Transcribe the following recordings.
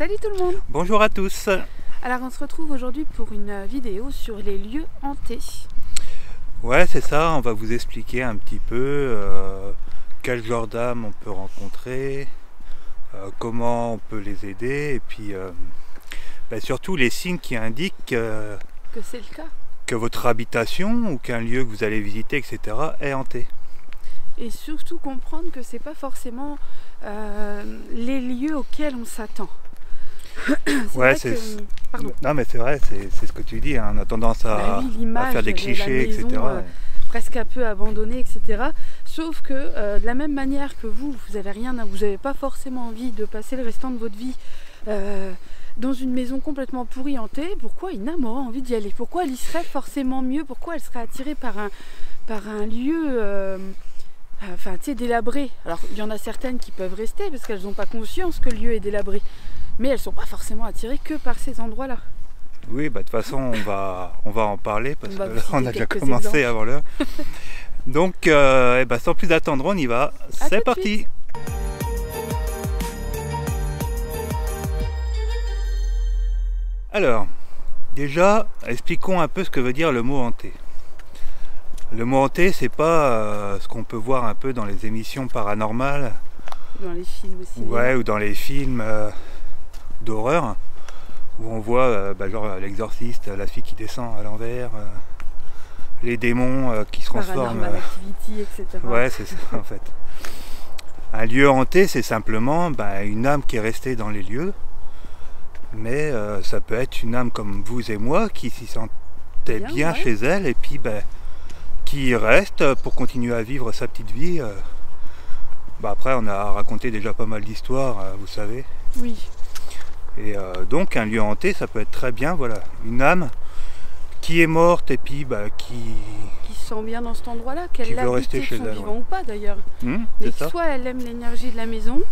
Salut tout le monde! Bonjour à tous! Alors on se retrouve aujourd'hui pour une vidéo sur les lieux hantés. Ouais, c'est ça, on va vous expliquer un petit peu quel genre d'âme on peut rencontrer, comment on peut les aider, et puis surtout les signes qui indiquent Que c'est le cas. Que votre habitation ou qu'un lieu que vous allez visiter, etc. est hanté. Et surtout comprendre que c'est pas forcément les lieux auxquels on s'attend. Ouais, non mais c'est vrai, c'est ce que tu dis, hein. On a tendance à faire des clichés, maison, etc. Presque un peu abandonnée, etc. Sauf que de la même manière que vous n'avez pas forcément envie de passer le restant de votre vie dans une maison complètement pourrie, hantée. Pourquoi une âme aurait envie d'y aller? Pourquoi elle y serait forcément mieux? Pourquoi elle serait attirée par un lieu délabré? Alors il y en a certaines qui peuvent rester parce qu'elles n'ont pas conscience que le lieu est délabré. Mais elles ne sont pas forcément attirées que par ces endroits-là. Oui, de toute façon, on va en parler parce qu'on a déjà commencé exemples avant l'heure. Donc, sans plus attendre, on y va. C'est parti! Alors, déjà, expliquons un peu ce que veut dire le mot hanté. Le mot hanté, c'est pas ce qu'on peut voir un peu dans les émissions paranormales. Dans les films aussi. Ouais, ou dans les films d'horreur, où on voit genre l'exorciste, la fille qui descend à l'envers, les démons qui se transforment. Paranormal Activity, etc. Ouais, c'est ça en fait. Un lieu hanté, c'est simplement une âme qui est restée dans les lieux, mais ça peut être une âme comme vous et moi qui s'y sentait bien chez elle et puis qui reste pour continuer à vivre sa petite vie. Après, on a raconté déjà pas mal d'histoires, vous savez. Oui. Et donc, un lieu hanté, ça peut être très bien, voilà, une âme qui est morte et puis qui se sent bien dans cet endroit-là, qu'elle l'a habité de son vivant ou pas d'ailleurs. Mais soit elle aime l'énergie de la maison,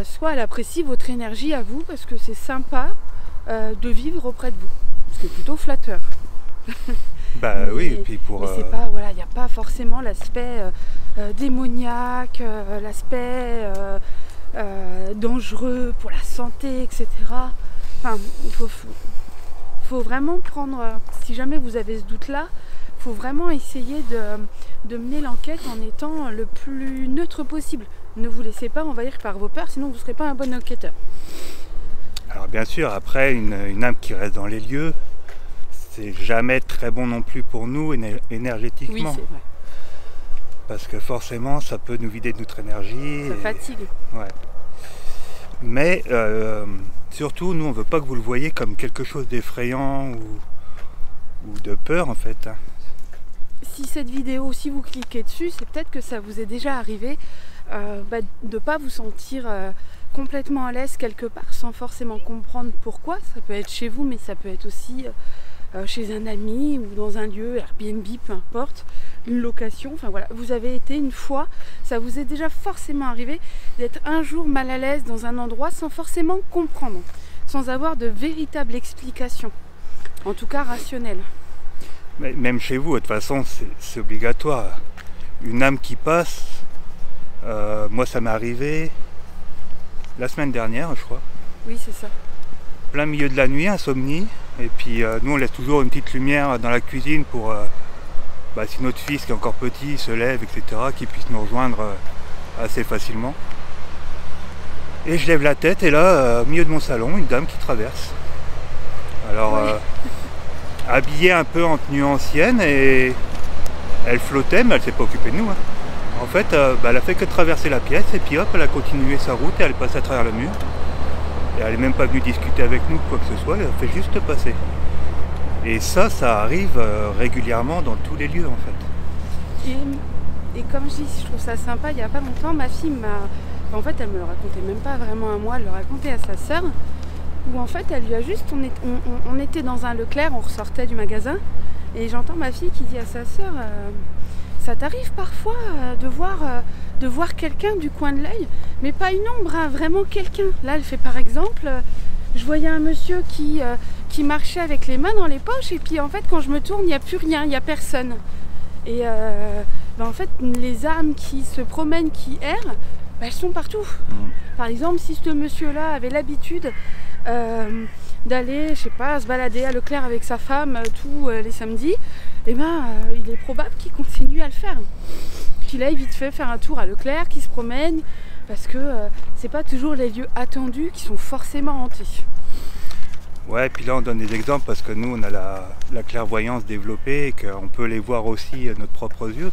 soit elle apprécie votre énergie à vous parce que c'est sympa de vivre auprès de vous. C'est plutôt flatteur. Oui, et puis pour. Mais c'est pas, voilà, il n'y a pas forcément l'aspect démoniaque, l'aspect dangereux pour la santé, etc. Enfin, il faut vraiment prendre, si jamais vous avez ce doute-là, il faut vraiment essayer de mener l'enquête en étant le plus neutre possible. Ne vous laissez pas envahir par vos peurs, sinon vous ne serez pas un bon enquêteur. Alors bien sûr, après, une âme qui reste dans les lieux, c'est jamais très bon non plus pour nous énergétiquement. Oui, c'est vrai. Parce que forcément, ça peut nous vider de notre énergie. Ça fatigue. Ouais. Mais surtout, nous, on ne veut pas que vous le voyez comme quelque chose d'effrayant ou de peur, en fait. Si cette vidéo, si vous cliquez dessus, c'est peut-être que ça vous est déjà arrivé de ne pas vous sentir complètement à l'aise quelque part, sans forcément comprendre pourquoi. Ça peut être chez vous, mais ça peut être aussi chez un ami ou dans un lieu, Airbnb, peu importe, une location, enfin voilà, vous avez été une fois, ça vous est déjà forcément arrivé d'être un jour mal à l'aise dans un endroit sans forcément comprendre, sans avoir de véritable explication, en tout cas rationnelle. Mais même chez vous, de toute façon, c'est obligatoire. Une âme qui passe, moi ça m'est arrivé la semaine dernière, je crois. Oui, c'est ça. Plein milieu de la nuit, insomnie. Et puis nous on laisse toujours une petite lumière dans la cuisine pour si notre fils qui est encore petit se lève, etc., qu'il puisse nous rejoindre assez facilement. Et je lève la tête et là, au milieu de mon salon, une dame qui traverse. Alors habillée un peu en tenue ancienne et elle flottait mais elle s'est pas occupée de nous. En fait, elle a fait que traverser la pièce et puis hop, elle a continué sa route et elle est passée à travers le mur. Et elle n'est même pas venue discuter avec nous quoi que ce soit, elle a fait juste passer. Et ça arrive régulièrement dans tous les lieux en fait. Et comme je dis, je trouve ça sympa, il n'y a pas longtemps, ma fille en fait elle me le racontait même pas vraiment à moi, elle le racontait à sa sœur, où en fait elle lui a juste, on était dans un Leclerc, on ressortait du magasin, et j'entends ma fille qui dit à sa sœur, ça t'arrive parfois de voir quelqu'un du coin de l'œil, mais pas une ombre, vraiment quelqu'un. Là elle fait par exemple, je voyais un monsieur qui marchait avec les mains dans les poches et puis en fait quand je me tourne il n'y a plus rien, il n'y a personne. Et en fait les âmes qui se promènent, qui errent, elles sont partout. Par exemple, si ce monsieur-là avait l'habitude d'aller, je sais pas, se balader à Leclerc avec sa femme tous les samedis, il est probable qu'il continue à le faire. Qu'il aille vite fait faire un tour à Leclerc, qu'il se promène, parce que c'est pas toujours les lieux attendus qui sont forcément hantés. Ouais, et puis là on donne des exemples parce que nous on a la clairvoyance développée et qu'on peut les voir aussi à notre propres yeux.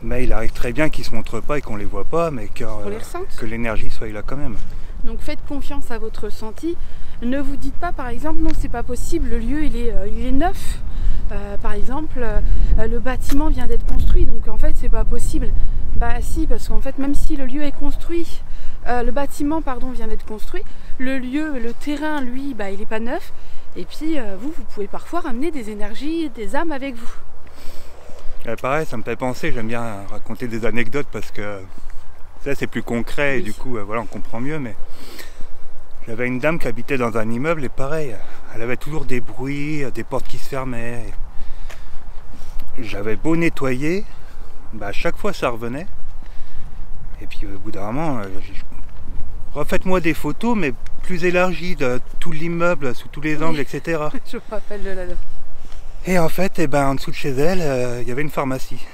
Mais il arrive très bien qu'ils ne se montrent pas et qu'on ne les voit pas, mais que l'énergie soit là quand même. Donc faites confiance à votre ressenti. Ne vous dites pas par exemple non c'est pas possible, le lieu il est neuf. Par exemple le bâtiment vient d'être construit donc en fait c'est pas possible. Bah si, parce qu'en fait même si le lieu est construit, le bâtiment vient d'être construit, le terrain lui il est pas neuf. Et puis vous pouvez parfois ramener des énergies, des âmes avec vous. Pareil, ça me fait penser, j'aime bien raconter des anecdotes parce que ça c'est plus concret et du coup voilà, on comprend mieux. Mais j'avais une dame qui habitait dans un immeuble et pareil, elle avait toujours des bruits, des portes qui se fermaient. J'avais beau nettoyer, à chaque fois ça revenait. Et puis au bout d'un moment, refaites-moi des photos mais plus élargies de tout l'immeuble, sous tous les angles, etc. Je me rappelle de la dame. Et en fait, en dessous de chez elle, il y avait une pharmacie.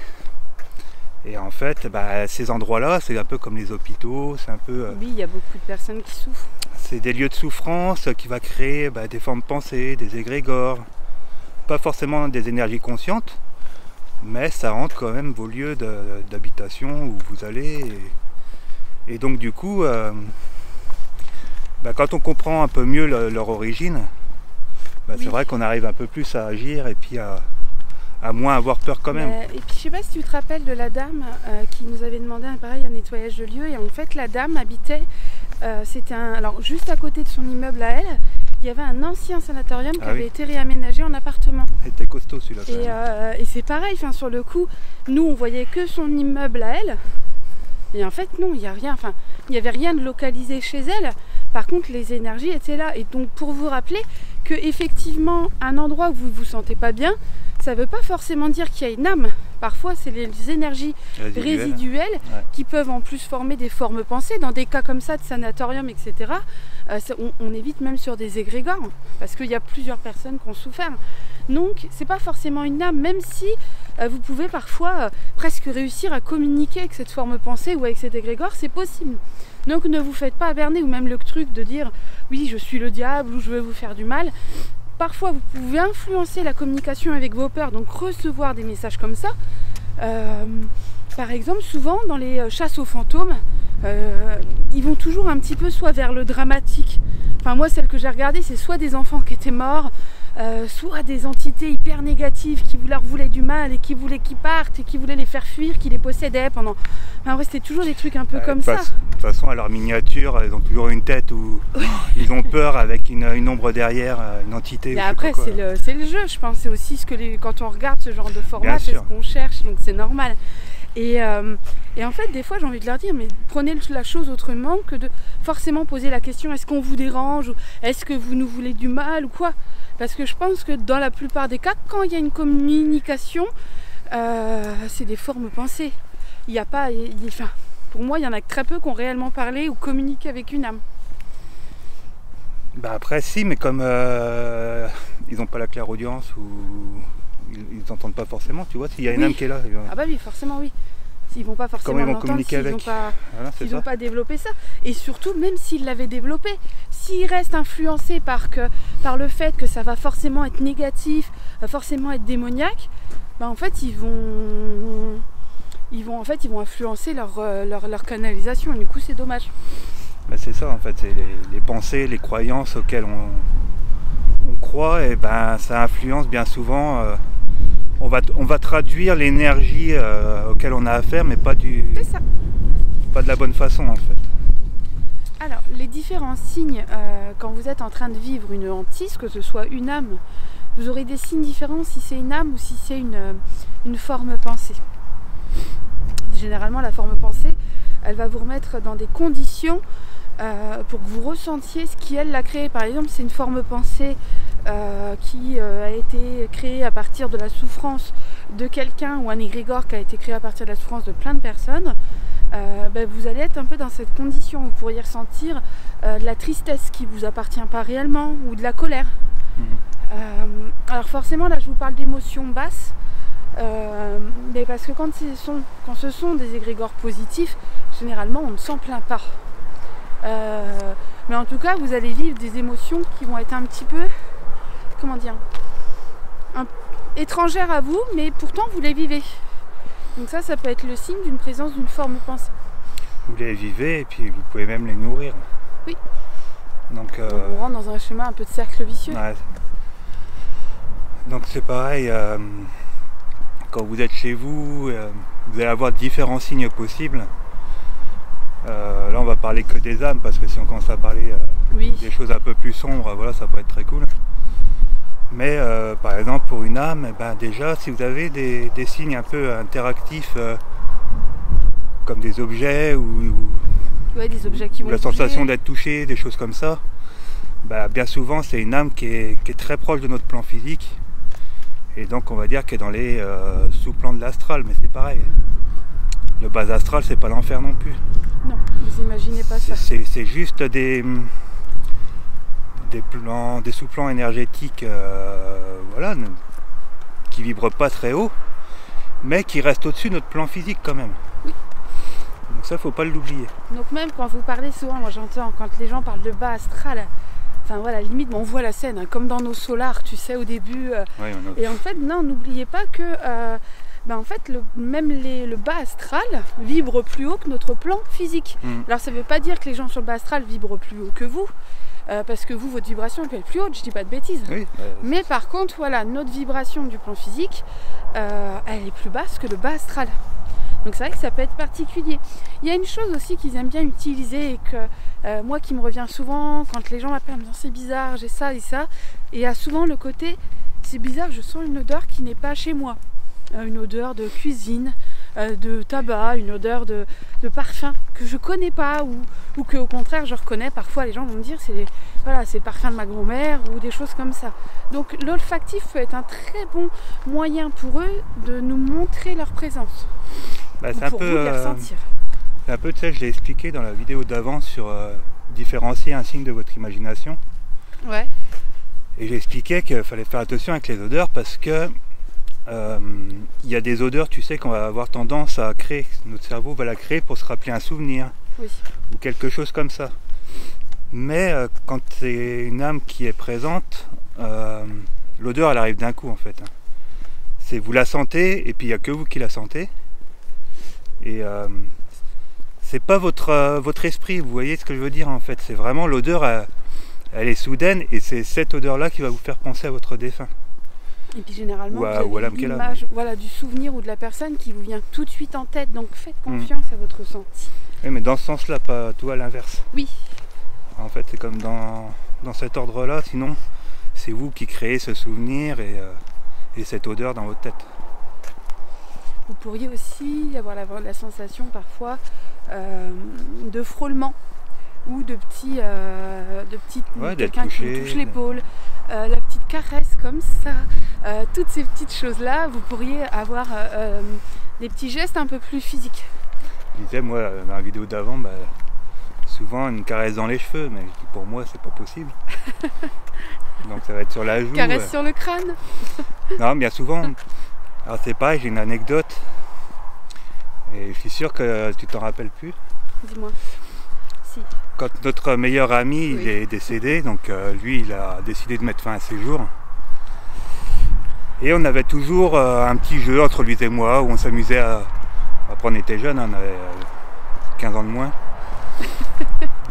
Et en fait, ces endroits-là, c'est un peu comme les hôpitaux, c'est un peu... Oui, il y a beaucoup de personnes qui souffrent. C'est des lieux de souffrance qui va créer des formes pensées, des égrégores. Pas forcément des énergies conscientes, mais ça rentre quand même vos lieux d'habitation où vous allez. Et donc du coup, quand on comprend un peu mieux leur origine, c'est vrai qu'on arrive un peu plus à agir et puis à moins avoir peur quand même. Et puis je sais pas si tu te rappelles de la dame qui nous avait demandé un nettoyage de lieu, et en fait la dame habitait, alors juste à côté de son immeuble à elle, il y avait un ancien sanatorium qui avait été réaménagé en appartement. Il était costaud celui-là. Et c'est pareil, sur le coup, nous on voyait que son immeuble à elle, et en fait non, il n'y avait rien de localisé chez elle. Par contre les énergies étaient là, et donc pour vous rappeler que effectivement un endroit où vous ne vous sentez pas bien, ça ne veut pas forcément dire qu'il y a une âme. Parfois c'est les énergies résiduelles qui peuvent en plus former des formes pensées. Dans des cas comme ça de sanatorium, etc., on évite même sur des égrégores, parce qu'il y a plusieurs personnes qui ont souffert. Donc c'est pas forcément une âme, même si vous pouvez parfois presque réussir à communiquer avec cette forme pensée ou avec cet égrégore, c'est possible. Donc ne vous faites pas berner, ou même le truc de dire oui je suis le diable ou je veux vous faire du mal. Parfois vous pouvez influencer la communication avec vos peurs, donc recevoir des messages comme ça. Par exemple souvent dans les chasses aux fantômes, ils vont toujours un petit peu soit vers le dramatique. Moi celle que j'ai regardée, c'est soit des enfants qui étaient morts, soit des entités hyper négatives qui leur voulaient du mal et qui voulaient qu'ils partent et qui voulaient les faire fuir, qui les possédaient pendant... En vrai, c'était toujours des trucs un peu comme ça. De toute façon, à leur miniature, ils ont toujours une tête où ils ont peur avec une ombre derrière, une entité. Et après, c'est le jeu, je pense. C'est aussi quand on regarde ce genre de format, c'est ce qu'on cherche, donc c'est normal. Et en fait, des fois, j'ai envie de leur dire, mais prenez la chose autrement que de forcément poser la question, est-ce qu'on vous dérange, ou est-ce que vous nous voulez du mal, ou quoi? Parce que je pense que dans la plupart des cas, quand il y a une communication, c'est des formes pensées. Il n'y a pas... pour moi, il y en a très peu qui ont réellement parlé ou communiqué avec une âme. Après, si, mais comme ils n'ont pas la clairaudience ou ils n'entendent pas forcément, tu vois, s'il y a une âme qui est là. Ah bah oui, forcément, oui. Ils vont pas forcément l'entendre, communiquer avec. S'ils n'ont pas développé ça. Et surtout, même s'ils l'avaient développé, s'ils restent influencés par le fait que ça va forcément être négatif, forcément être démoniaque, en fait ils vont influencer leur canalisation, et du coup c'est dommage. C'est ça en fait, c'est les pensées, les croyances auxquelles on croit, et ça influence bien souvent. On va traduire l'énergie auquel on a affaire, mais pas de la bonne façon en fait. Alors, les différents signes, quand vous êtes en train de vivre une hantise, que ce soit une âme, vous aurez des signes différents si c'est une âme ou si c'est une forme pensée. Généralement, la forme pensée, elle va vous remettre dans des conditions pour que vous ressentiez ce qui, elle, l'a créé. Par exemple, c'est une forme pensée qui a été créée à partir de la souffrance de quelqu'un, ou un égrégore qui a été créé à partir de la souffrance de plein de personnes. vous allez être un peu dans cette condition. Vous pourriez ressentir de la tristesse qui ne vous appartient pas réellement ou de la colère. Alors forcément là je vous parle d'émotions basses, mais parce que quand ce sont des égrégores positifs, généralement on ne s'en plaint pas. Mais en tout cas vous allez vivre des émotions qui vont être un petit peu, comment dire, étrangères à vous, mais pourtant vous les vivez. Donc ça peut être le signe d'une présence d'une forme pensée. Vous les vivez et puis vous pouvez même les nourrir. Oui. Donc on rentre dans un schéma un peu de cercle vicieux. Ouais. Donc c'est pareil, quand vous êtes chez vous, vous allez avoir différents signes possibles. Là on va parler que des âmes, parce que si on commence à parler des choses un peu plus sombres, voilà, ça peut être très cool. Mais par exemple pour une âme, déjà si vous avez des signes un peu interactifs, comme des objets ou des objets qui vont la sensation d'être touché, des choses comme ça, bien souvent c'est une âme qui est très proche de notre plan physique. Et donc on va dire qu'elle est dans les sous-plans de l'astral, mais c'est pareil. Le bas astral, c'est pas l'enfer non plus. Non, vous imaginez pas ça. C'est juste des sous-plans énergétiques, voilà, qui vibrent pas très haut, mais qui restent au-dessus de notre plan physique quand même. Oui. Donc ça, faut pas l'oublier. Donc même quand vous parlez souvent, moi j'entends, quand les gens parlent de bas astral, enfin voilà, limite on voit la scène, hein, comme dans nos solars, tu sais, au début. Et en fait, non, n'oubliez pas que en fait, le bas astral vibre plus haut que notre plan physique. Alors ça ne veut pas dire que les gens sur le bas astral vibrent plus haut que vous, parce que vous, votre vibration peut être plus haute, je dis pas de bêtises. Oui, mais par contre, voilà, notre vibration du plan physique, elle est plus basse que le bas astral. Donc c'est vrai que ça peut être particulier. Il y a une chose aussi qu'ils aiment bien utiliser et que moi qui me revient souvent quand les gens m'appellent en me disant c'est bizarre, j'ai ça et ça. Et il y a souvent le côté c'est bizarre, je sens une odeur qui n'est pas chez moi. Une odeur de cuisine, de tabac, une odeur de parfum que je connais pas ou que au contraire je reconnais. Parfois les gens vont me dire c'est le parfum de ma grand-mère ou des choses comme ça. Donc l'olfactif peut être un très bon moyen pour eux de nous montrer leur présence. C'est un peu, tu sais, je l'ai expliqué dans la vidéo d'avant sur différencier un signe de votre imagination. Ouais. Et j'ai expliqué qu'il fallait faire attention avec les odeurs parce que il y a des odeurs, tu sais, qu'on va avoir tendance à créer, notre cerveau va la créer pour se rappeler un souvenir ou quelque chose comme ça. Mais quand c'est une âme qui est présente, l'odeur elle arrive d'un coup en fait. C'est vous la sentez et puis il n'y a que vous qui la sentez. Et c'est pas votre esprit, vous voyez ce que je veux dire en fait. C'est vraiment l'odeur, elle est soudaine et c'est cette odeur là qui va vous faire penser à votre défunt. Et puis généralement, vous avez l'image du souvenir ou de la personne qui vous vient tout de suite en tête. Donc faites confiance à votre ressenti. Oui, mais dans ce sens-là, pas tout à l'inverse. Oui. En fait, c'est comme dans cet ordre-là. Sinon, c'est vous qui créez ce souvenir et cette odeur dans votre tête. Vous pourriez aussi avoir la sensation parfois de frôlement ou de quelqu'un qui vous touche l'épaule, la petite caresse comme ça, toutes ces petites choses-là, vous pourriez avoir des petits gestes un peu plus physiques. Je disais, moi, dans la vidéo d'avant, souvent une caresse dans les cheveux, mais pour moi, c'est pas possible. Donc ça va être sur la joue. Caresse sur le crâne. Non, bien souvent. Alors c'est pareil, j'ai une anecdote, et je suis sûr que tu t'en rappelles plus. Dis-moi. Si. Quand notre meilleur ami il est décédé, donc lui il a décidé de mettre fin à ses jours. Et on avait toujours un petit jeu entre lui et moi où on s'amusait après on était jeunes, on avait 15 ans de moins.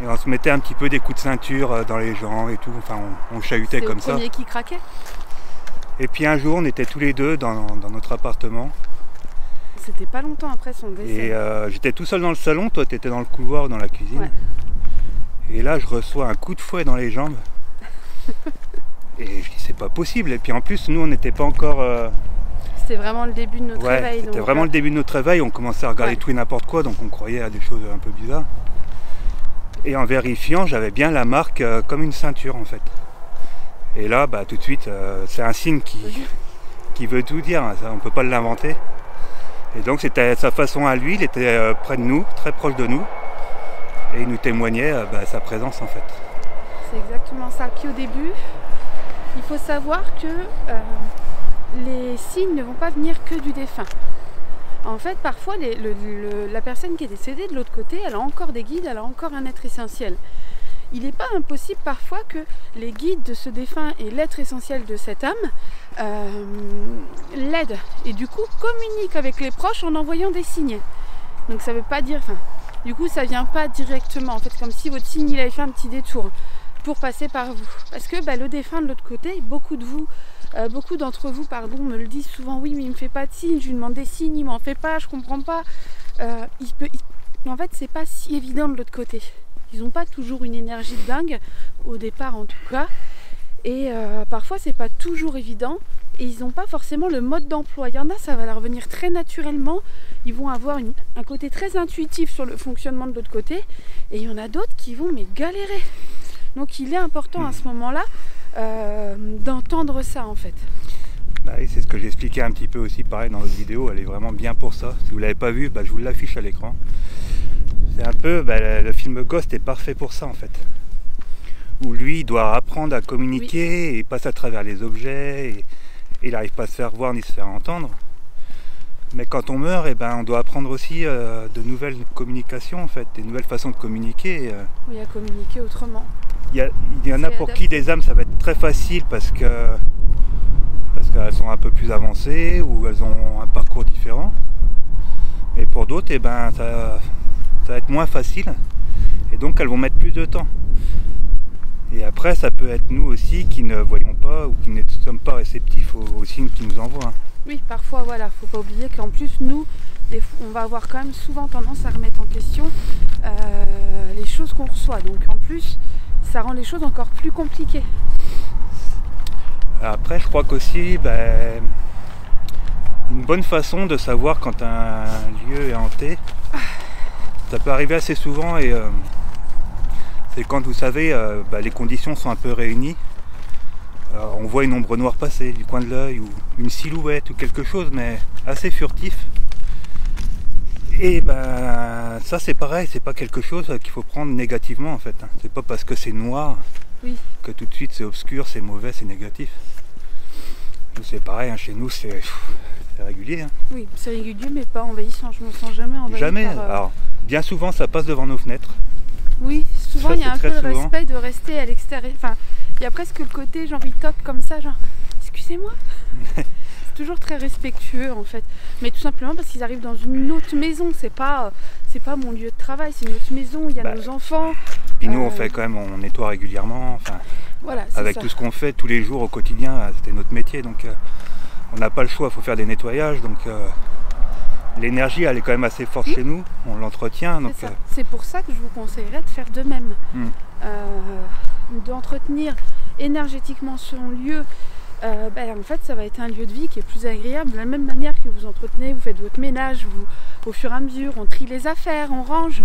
Et on se mettait un petit peu des coups de ceinture dans les gens et tout, enfin on chahutait comme ça. C'est le premier qui craquait. Et puis un jour on était tous les deux dans notre appartement. C'était pas longtemps après son décès. Et j'étais tout seul dans le salon, toi tu étais dans le couloir ou dans la cuisine. Ouais. Et là je reçois un coup de fouet dans les jambes. Et je dis c'est pas possible. Et puis en plus nous on n'était pas encore... C'était vraiment le début de notre réveil. C'était vraiment le début de notre réveil, on commençait à regarder tout et n'importe quoi, donc on croyait à des choses un peu bizarres. Et en vérifiant, j'avais bien la marque comme une ceinture en fait. Et là, tout de suite, c'est un signe qui veut tout dire, hein, ça, on ne peut pas l'inventer. Et donc c'était sa façon à lui, il était près de nous, très proche de nous, et il nous témoignait sa présence en fait. C'est exactement ça. Puis au début, il faut savoir que les signes ne vont pas venir que du défunt. En fait, parfois, la personne qui est décédée de l'autre côté, elle a encore des guides, elle a encore un être essentiel. Il n'est pas impossible parfois que les guides de ce défunt et l'être essentiel de cette âme l'aident et du coup communiquent avec les proches en envoyant des signes. Donc ça veut pas dire, du coup ça vient pas directement, en fait comme si votre signe il avait fait un petit détour pour passer par vous. Parce que le défunt de l'autre côté, beaucoup d'entre vous me le disent souvent, oui mais il me fait pas de signes, je lui demande des signes, il m'en fait pas, je comprends pas. En fait c'est pas si évident de l'autre côté. Ils n'ont pas toujours une énergie de dingue, au départ en tout cas, et parfois c'est pas toujours évident, et ils n'ont pas forcément le mode d'emploi. Il y en a, ça va leur venir très naturellement, ils vont avoir un côté très intuitif sur le fonctionnement de l'autre côté, et il y en a d'autres qui vont galérer. Donc il est important à ce moment-là d'entendre ça en fait. Oui, c'est ce que j'ai expliqué un petit peu aussi, pareil dans notre vidéo, elle est vraiment bien pour ça. Si vous ne l'avez pas vu, je vous l'affiche à l'écran. C'est un peu, le film Ghost est parfait pour ça en fait. Où lui, il doit apprendre à communiquer, et passe à travers les objets, et il n'arrive pas à se faire voir ni se faire entendre. Mais quand on meurt, on doit apprendre aussi de nouvelles communications en fait, des nouvelles façons de communiquer. Oui, à communiquer autrement. Il y en a pour qui des âmes ça va être très facile parce qu'elles sont un peu plus avancées ou elles ont un parcours différent. Mais pour d'autres, ça va être moins facile et donc elles vont mettre plus de temps. Et après, ça peut être nous aussi qui ne voyons pas ou qui ne sommes pas réceptifs aux signes qu'ils nous envoient. Oui, parfois, faut pas oublier qu'en plus, nous, on va avoir quand même souvent tendance à remettre en question les choses qu'on reçoit. Donc en plus, ça rend les choses encore plus compliquées. Après, je crois qu'aussi, une bonne façon de savoir quand un lieu est hanté, ça peut arriver assez souvent et c'est quand vous savez, les conditions sont un peu réunies. On voit une ombre noire passer du coin de l'œil ou une silhouette ou quelque chose, mais assez furtif. Et ça c'est pareil, c'est pas quelque chose qu'il faut prendre négativement en fait. C'est pas parce que c'est noir que tout de suite c'est obscur, c'est mauvais, c'est négatif. Nous c'est pareil, chez nous c'est régulier. Oui, c'est régulier mais pas envahissant, je me sens jamais envahi. Jamais. Alors bien souvent ça passe devant nos fenêtres. Oui, souvent il y a un peu le respect de rester à l'extérieur. Enfin, il y a presque le côté genre il toque comme ça, genre excusez-moi. C'est toujours très respectueux en fait. Mais tout simplement parce qu'ils arrivent dans une autre maison. C'est pas mon lieu de travail, c'est une autre maison, il y a nos enfants. Puis nous on fait quand même, on nettoie régulièrement. Voilà, avec tout ce qu'on fait tous les jours au quotidien, c'était notre métier. Donc on n'a pas le choix, il faut faire des nettoyages. Donc l'énergie elle est quand même assez forte chez nous, on l'entretient. C'est pour ça que je vous conseillerais de faire de même. D'entretenir énergétiquement son lieu. En fait ça va être un lieu de vie qui est plus agréable de la même manière que vous entretenez, vous faites votre ménage, au fur et à mesure on trie les affaires, on range.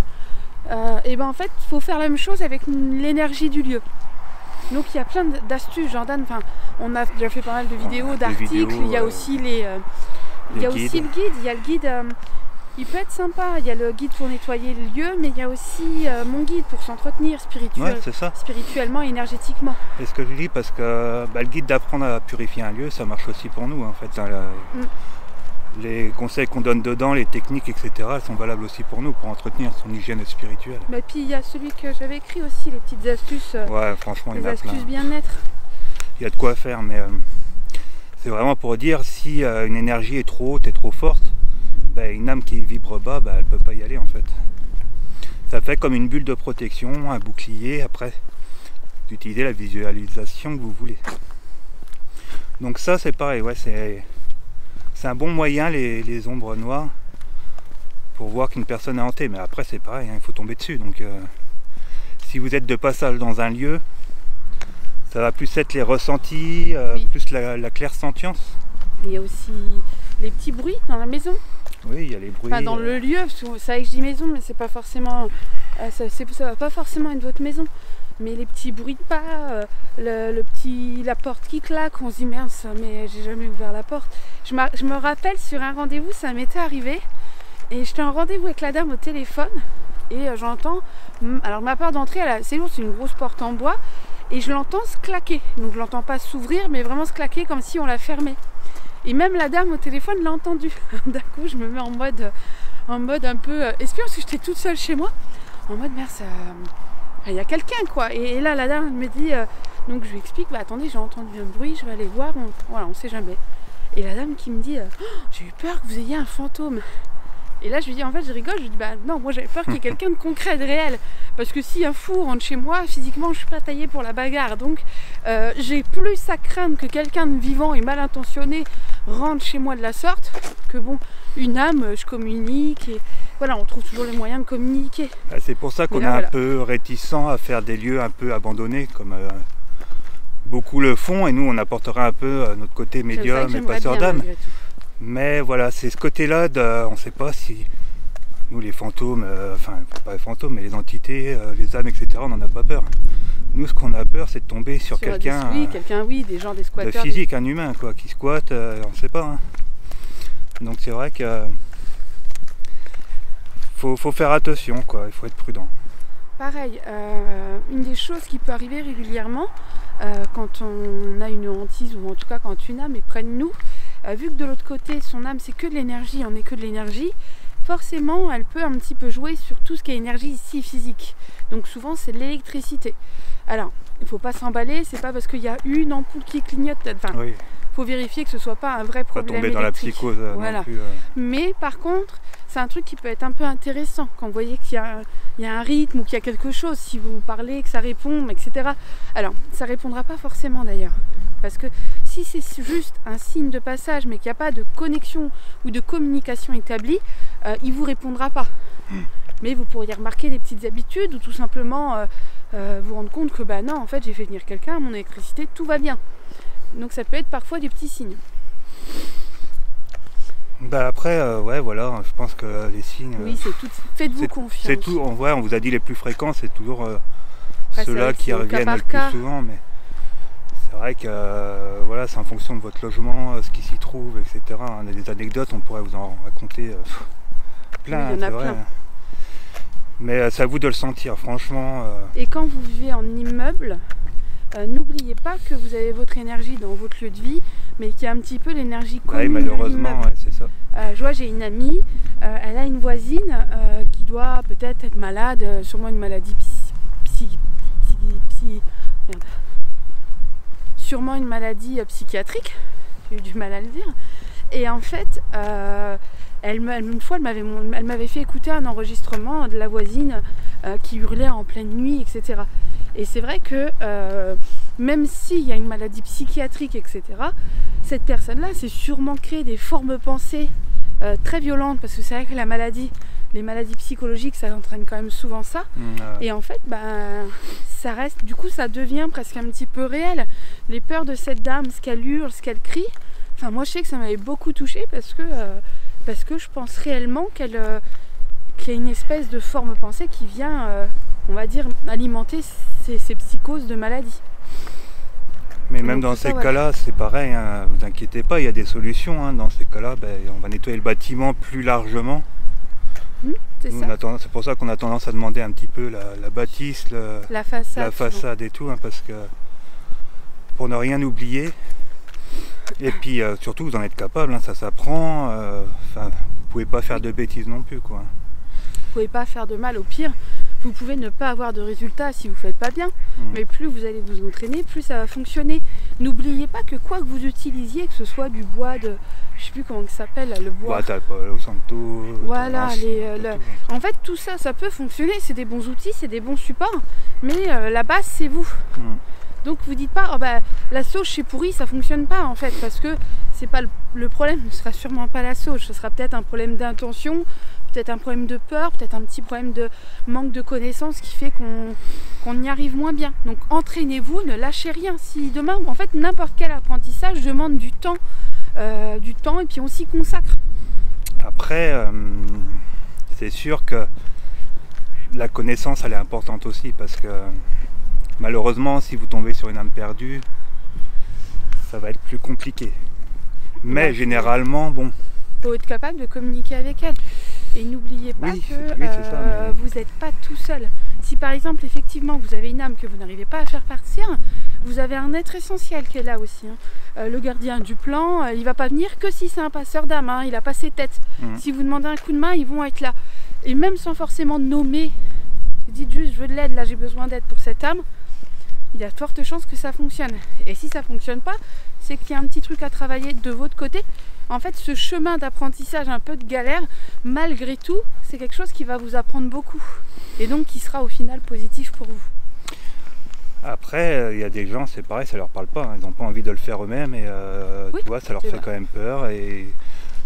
En fait il faut faire la même chose avec l'énergie du lieu. Donc il y a plein d'astuces, Jordan, on a déjà fait pas mal de vidéos, d'articles, il y a aussi il y a aussi le guide, il y a le guide, il peut être sympa, il y a le guide pour nettoyer le lieu, mais il y a aussi mon guide pour s'entretenir spirituellement et énergétiquement. Et ce que je dis, parce que le guide d'apprendre à purifier un lieu, ça marche aussi pour nous en fait. Les conseils qu'on donne dedans, les techniques, etc., elles sont valables aussi pour nous, pour entretenir son hygiène spirituelle. Puis il y a celui que j'avais écrit aussi, les petites astuces, franchement, les astuces bien-être. Il y a de quoi faire, mais c'est vraiment pour dire si une énergie est trop haute et trop forte, une âme qui vibre bas, elle ne peut pas y aller en fait. Ça fait comme une bulle de protection, un bouclier, après d'utiliser la visualisation que vous voulez. Donc ça c'est pareil, c'est un bon moyen les ombres noires pour voir qu'une personne est hantée, mais après c'est pareil, il faut tomber dessus. Donc si vous êtes de passage dans un lieu, ça va plus être les ressentis, plus la clairsentience. Il y a aussi les petits bruits dans la maison. Oui, il y a les bruits. Dans le lieu, c'est vrai que je dis maison, mais c'est pas forcément, ça va pas forcément être votre maison. Mais les petits bruits de pas, la porte qui claque, on se dit merde, mais j'ai jamais ouvert la porte. Je me rappelle sur un rendez-vous, ça m'était arrivé. Et j'étais en rendez-vous avec la dame au téléphone. Et j'entends, alors ma porte d'entrée, c'est lourd, c'est une grosse porte en bois. Et je l'entends se claquer. Donc je l'entends pas s'ouvrir, mais vraiment se claquer comme si on la fermait. Et même la dame au téléphone l'a entendu. D'un coup, je me mets en mode un peu espion, parce que j'étais toute seule chez moi. En mode merde, il y a quelqu'un quoi. Et là, la dame me dit, donc je lui explique, bah attendez, j'ai entendu un bruit, je vais aller voir. Voilà, on sait jamais. Et la dame qui me dit, oh, j'ai eu peur que vous ayez un fantôme. Et là je lui dis, en fait je rigole, je lui dis bah non, moi j'avais peur qu'il y ait quelqu'un de concret, de réel, parce que si un fou rentre chez moi, physiquement je suis pas taillée pour la bagarre, donc j'ai plus à craindre que quelqu'un de vivant et mal intentionné rentre chez moi de la sorte, que bon, une âme, je communique, et voilà, on trouve toujours les moyens de communiquer. C'est pour ça qu'on est un peu réticent à faire des lieux un peu abandonnés, comme beaucoup le font, et nous on apportera un peu notre côté médium et passeur d'âme. Mais voilà, c'est ce côté-là, on ne sait pas si nous les fantômes, enfin pas les fantômes, mais les entités, les âmes, etc., on n'en a pas peur. Nous, ce qu'on a peur, c'est de tomber sur quelqu'un, des gens, des squatteurs, de physique, un humain, quoi, qui squatte, on ne sait pas. Hein. Donc c'est vrai que faut faire attention, quoi, il faut être prudent. Pareil, une des choses qui peut arriver régulièrement, quand on a une hantise, ou en tout cas quand une âme est près de nous, vu que de l'autre côté, son âme, c'est que de l'énergie, on n'est que de l'énergie, forcément, elle peut un petit peu jouer sur tout ce qui est énergie ici physique. Donc souvent, c'est de l'électricité. Alors, il ne faut pas s'emballer, c'est pas parce qu'il y a une ampoule qui clignote, enfin, oui. Faut vérifier que ce soit pas un vrai problème électrique. Pas tomber dans la psychose voilà. Non plus. Mais par contre, c'est un truc qui peut être un peu intéressant quand vous voyez qu'il y a un rythme ou qu'il y a quelque chose, si vous parlez, que ça répond, etc. Alors, ça répondra pas forcément d'ailleurs. Parce que si c'est juste un signe de passage, mais qu'il n'y a pas de connexion ou de communication établie, il ne vous répondra pas. Mais vous pourriez remarquer des petites habitudes ou tout simplement vous rendre compte que bah non, en fait, j'ai fait venir quelqu'un, mon électricité, tout va bien. Donc ça peut être parfois des petits signes. Bah après, ouais, voilà, je pense que les signes... Oui, c'est tout. Faites-vous confiance. C'est tout, on vous a dit les plus fréquents, c'est toujours ceux-là qui reviennent le plus souvent, mais c'est vrai que voilà, c'est en fonction de votre logement, ce qui s'y trouve, etc. On a des anecdotes, on pourrait vous en raconter plein, oui, il y en a plein. Vrai. Mais c'est à vous de le sentir, franchement. Et quand vous vivez en immeuble, n'oubliez pas que vous avez votre énergie dans votre lieu de vie, mais qu'il y a un petit peu l'énergie commune. Oui, malheureusement, ouais, c'est ça. Je vois, j'ai une amie, elle a une voisine qui doit peut-être être malade, sûrement une maladie sûrement une maladie psychiatrique, j'ai eu du mal à le dire. Et en fait, une fois, elle m'avait fait écouter un enregistrement de la voisine qui hurlait en pleine nuit, etc. Et c'est vrai que même s'il y a une maladie psychiatrique, etc., cette personne-là s'est sûrement créé des formes pensées très violentes, parce que c'est vrai que les maladies psychologiques, ça entraîne quand même souvent ça. Et en fait, ça reste, du coup, ça devient presque un petit peu réel. Les peurs de cette dame, ce qu'elle hurle, ce qu'elle crie, enfin moi je sais que ça m'avait beaucoup touchée parce que je pense réellement qu'il y a une espèce de forme pensée qui vient, on va dire, alimenter ces psychoses de maladie. Mais même dans ces cas-là, c'est pareil, hein, vous inquiétez pas, il y a des solutions. Hein, dans ces cas-là, on va nettoyer le bâtiment plus largement. C'est pour ça qu'on a tendance à demander un petit peu la bâtisse, la façade et tout, hein, parce que pour ne rien oublier. Et puis surtout, vous en êtes capable, hein, ça s'apprend. Vous pouvez pas faire de bêtises non plus, quoi. Vous pouvez pas faire de mal, au pire. Vous pouvez ne pas avoir de résultats si vous ne faites pas bien, mais plus vous allez vous entraîner, plus ça va fonctionner. N'oubliez pas que quoi que vous utilisiez, que ce soit du bois de, je sais plus comment ça s'appelle, le bois. Palo Santo. Voilà, en fait tout ça, ça peut fonctionner, c'est des bons outils, c'est des bons supports, mais la base c'est vous. Donc vous dites pas, la sauge c'est pourri, ça fonctionne pas en fait, parce que c'est pas le problème, ne sera sûrement pas la sauge, ce sera peut-être un problème d'intention, peut-être un problème de peur, peut-être un petit problème de manque de connaissances qui fait qu'on y arrive moins bien. Donc entraînez-vous, ne lâchez rien. Si demain, en fait, n'importe quel apprentissage demande du temps et puis on s'y consacre. Après, c'est sûr que la connaissance, elle est importante aussi, parce que Malheureusement, si vous tombez sur une âme perdue, ça va être plus compliqué. Mais généralement, bon. Il faut être capable de communiquer avec elle. Et n'oubliez pas que vous n'êtes pas tout seul. Si par exemple, effectivement, vous avez une âme que vous n'arrivez pas à faire partir, vous avez un être essentiel qui est là aussi. Le gardien du plan, il ne va pas venir que si c'est un passeur d'âme. Il n'a pas ses têtes. Si vous demandez un coup de main, ils vont être là. Et même sans forcément nommer, dites juste je veux de l'aide, là j'ai besoin d'aide pour cette âme. Il y a de fortes chances que ça fonctionne. Et si ça ne fonctionne pas, c'est qu'il y a un petit truc à travailler de votre côté. En fait, ce chemin d'apprentissage, un peu de galère, malgré tout, c'est quelque chose qui va vous apprendre beaucoup. Et donc qui sera au final positif pour vous. Après, il y a des gens, c'est pareil, ça leur parle pas. Ils n'ont pas envie de le faire eux-mêmes. Et oui, tu vois, ça leur fait quand même peur. Et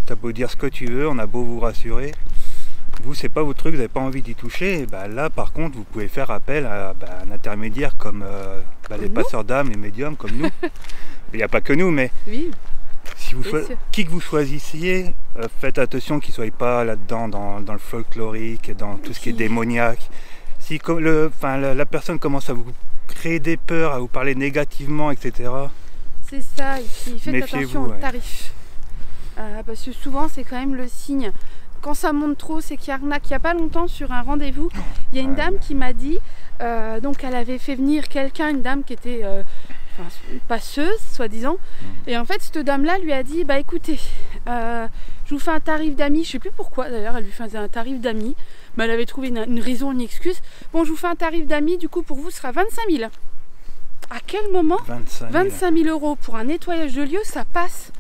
tu as beau dire ce que tu veux, on a beau vous rassurer. Vous, c'est pas votre truc, vous n'avez pas envie d'y toucher. Et bah, là, par contre, vous pouvez faire appel à un intermédiaire comme les passeurs d'âme, les médiums, comme nous. Il n'y a pas que nous, mais oui. Si qui que vous choisissiez, faites attention qu'il ne soit pas là-dedans, dans le folklorique, dans tout ce qui est démoniaque. Si la personne commence à vous créer des peurs, à vous parler négativement, etc. C'est ça, et puis faites attention aux ouais. tarifs. Parce que souvent, c'est quand même le signe. Quand ça monte trop, c'est qu'il y a arnaque. Il n'y a pas longtemps, sur un rendez-vous, il y a une dame qui m'a dit, donc elle avait fait venir quelqu'un, une dame qui était passeuse, soi-disant. Et en fait, cette dame-là lui a dit, bah écoutez, je vous fais un tarif d'amis. Je sais plus pourquoi, d'ailleurs, elle lui faisait un tarif d'amis. Mais elle avait trouvé une raison, une excuse. Bon, je vous fais un tarif d'amis, du coup, pour vous, ce sera 25 000. À quel moment 25 000 euros pour un nettoyage de lieu, ça passe?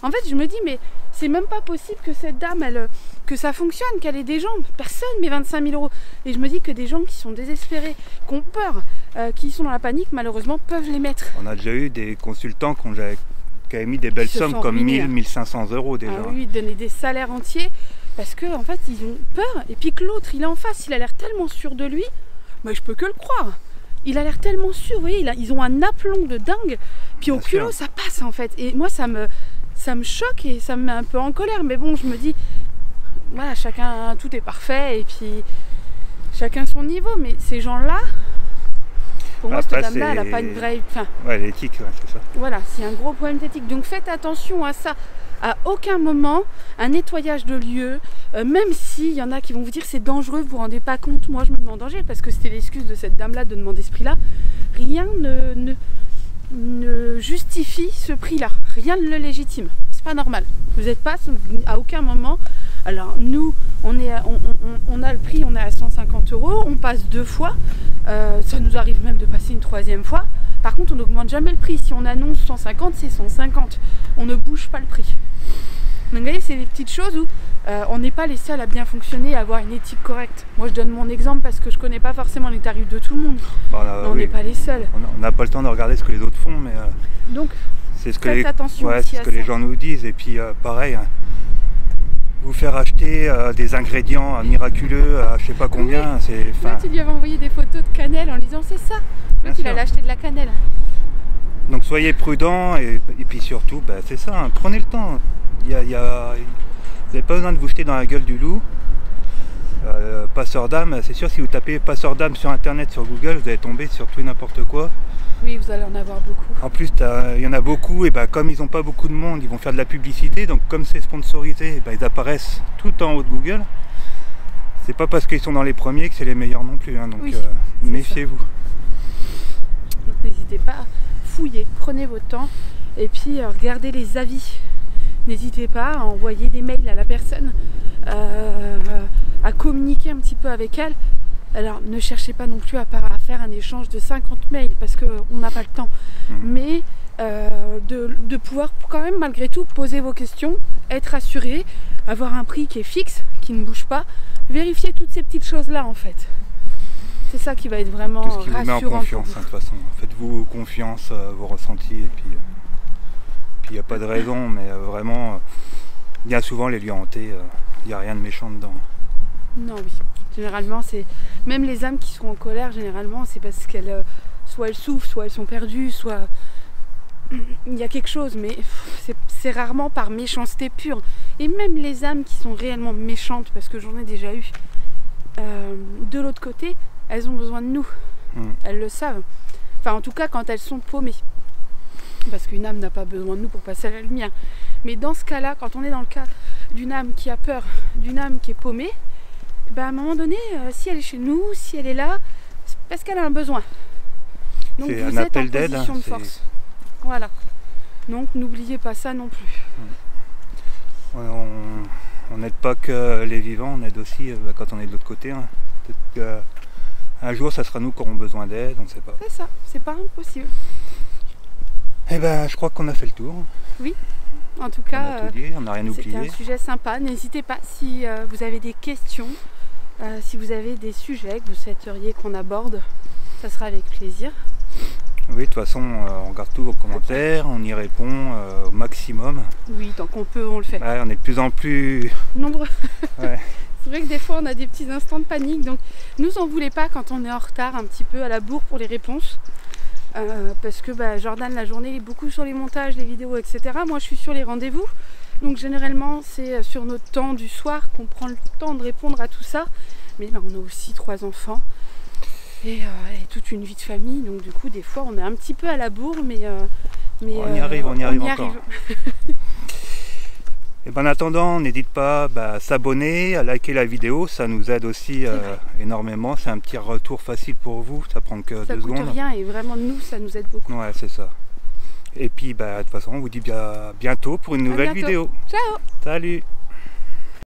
En fait, je me dis, mais c'est même pas possible que cette dame, que ça fonctionne, qu'elle ait des gens. Personne met 25 000 euros. Et je me dis que des gens qui sont désespérés, qui ont peur, qui sont dans la panique, malheureusement, peuvent les mettre. On a déjà eu des consultants qui avaient mis des belles sommes comme 1000, 1500 euros déjà. Ah oui, donner des salaires entiers parce que en fait, ils ont peur. Et puis que l'autre, il est en face, il a l'air tellement sûr de lui. Mais je peux que le croire. Il a l'air tellement sûr, vous voyez, ils ont un aplomb de dingue. Puis au culot, ça passe en fait. Et moi, ça me choque et ça me met un peu en colère. Mais bon, je me dis, voilà, chacun, tout est parfait. Et puis, chacun son niveau. Mais ces gens-là, pour moi, cette dame-là, elle n'a pas une vraie... Ouais, l'éthique, ouais, c'est ça. Voilà, c'est un gros problème d'éthique. Donc faites attention à ça. À aucun moment, un nettoyage de lieu, même s'il y en a qui vont vous dire c'est dangereux, vous vous rendez pas compte, moi je me mets en danger, parce que c'était l'excuse de cette dame-là de demander ce prix-là. Rien ne justifie ce prix-là. Rien ne le légitime. C'est pas normal. Vous n'êtes pas à aucun moment... Alors nous, on a le prix, on est à 150 euros, on passe 2 fois, ça nous arrive même de passer une 3e fois. Par contre, on n'augmente jamais le prix. Si on annonce 150, c'est 150. On ne bouge pas le prix. Donc vous voyez, c'est des petites choses où on n'est pas les seuls à bien fonctionner, à avoir une éthique correcte. Moi, je donne mon exemple parce que je ne connais pas forcément les tarifs de tout le monde. On n'est pas les seuls. On n'a pas le temps de regarder ce que les autres font, mais donc, faites attention c'est aussi ce que les gens nous disent. Et puis, pareil, vous faire acheter des ingrédients miraculeux à je sais pas combien. Oui. Là, tu lui avais envoyé des photos de cannelle en lui disant c'est ça. Là, tu allais acheter de la cannelle. Donc soyez prudents et puis surtout, c'est ça, prenez le temps. Vous n'avez pas besoin de vous jeter dans la gueule du loup. Passeur d'âme, c'est sûr, si vous tapez passeur d'âme sur internet, sur Google, vous allez tomber sur tout et n'importe quoi. Oui, vous allez en avoir beaucoup. En plus, il y en a beaucoup, et comme ils n'ont pas beaucoup de monde, ils vont faire de la publicité, donc comme c'est sponsorisé, ils apparaissent tout en haut de Google. C'est pas parce qu'ils sont dans les premiers que c'est les meilleurs non plus, donc oui, méfiez-vous. Donc n'hésitez pas, fouillez, prenez votre temps, et puis regardez les avis. N'hésitez pas à envoyer des mails à la personne, à communiquer un petit peu avec elle. Alors ne cherchez pas non plus à faire un échange de 50 mails parce qu'on n'a pas le temps. Mais de pouvoir quand même malgré tout poser vos questions, être assuré, avoir un prix qui est fixe, qui ne bouge pas, vérifier toutes ces petites choses là en fait. C'est ça qui va être vraiment rassurant. Tout ce qui vous met en confiance de toute façon. Faites-vous confiance à vos ressentis et puis il n'y a pas de raison, mais vraiment, bien souvent les lieux hantés, il n'y a rien de méchant dedans. Non, oui. Généralement, c'est même les âmes qui sont en colère, généralement, c'est parce qu'elles soit elles souffrent, soit elles sont perdues, soit il y a quelque chose, mais c'est rarement par méchanceté pure. Et même les âmes qui sont réellement méchantes, parce que j'en ai déjà eu, de l'autre côté, elles ont besoin de nous. Elles le savent. Enfin, en tout cas, quand elles sont paumées. Parce qu'une âme n'a pas besoin de nous pour passer à la lumière. Mais dans ce cas-là, quand on est dans le cas d'une âme qui a peur, d'une âme qui est paumée, à un moment donné, si elle est chez nous, si elle est là, c'est parce qu'elle a un besoin. Donc c'est vous un êtes en appel d'aide, position de force. Voilà. Donc n'oubliez pas ça non plus. On n'aide pas que les vivants, on aide aussi quand on est de l'autre côté. Hein. Peut-être qu'un jour, ça sera nous qui aurons besoin d'aide, on ne sait pas. C'est ça, c'est pas impossible. Eh ben, je crois qu'on a fait le tour. Oui, en tout On cas, a tout dit, on n'a rien c'était oublié. un sujet sympa. N'hésitez pas si vous avez des questions, si vous avez des sujets que vous souhaiteriez qu'on aborde, ça sera avec plaisir. Oui, de toute façon, on regarde tous vos commentaires, on y répond au maximum. Oui, tant qu'on peut, on le fait. Ouais, on est de plus en plus... Nombreux. Ouais. C'est vrai que des fois, on a des petits instants de panique. Donc, nous en voulez pas quand on est en retard un petit peu à la bourre pour les réponses. Parce que Jordan, la journée, il est beaucoup sur les montages, les vidéos, etc. Moi, je suis sur les rendez-vous. Donc, généralement, c'est sur notre temps du soir qu'on prend le temps de répondre à tout ça. Mais là, on a aussi 3 enfants. Et toute une vie de famille, donc du coup des fois on est un petit peu à la bourre, mais on y arrive encore. Et en attendant, n'hésite pas à s'abonner, à liker la vidéo, ça nous aide aussi énormément. C'est un petit retour facile pour vous, ça prend que 2 secondes. Ça coûte rien et vraiment nous ça nous aide beaucoup. Ouais, c'est ça. Et puis de toute façon on vous dit bientôt pour une nouvelle vidéo. Ciao. Salut.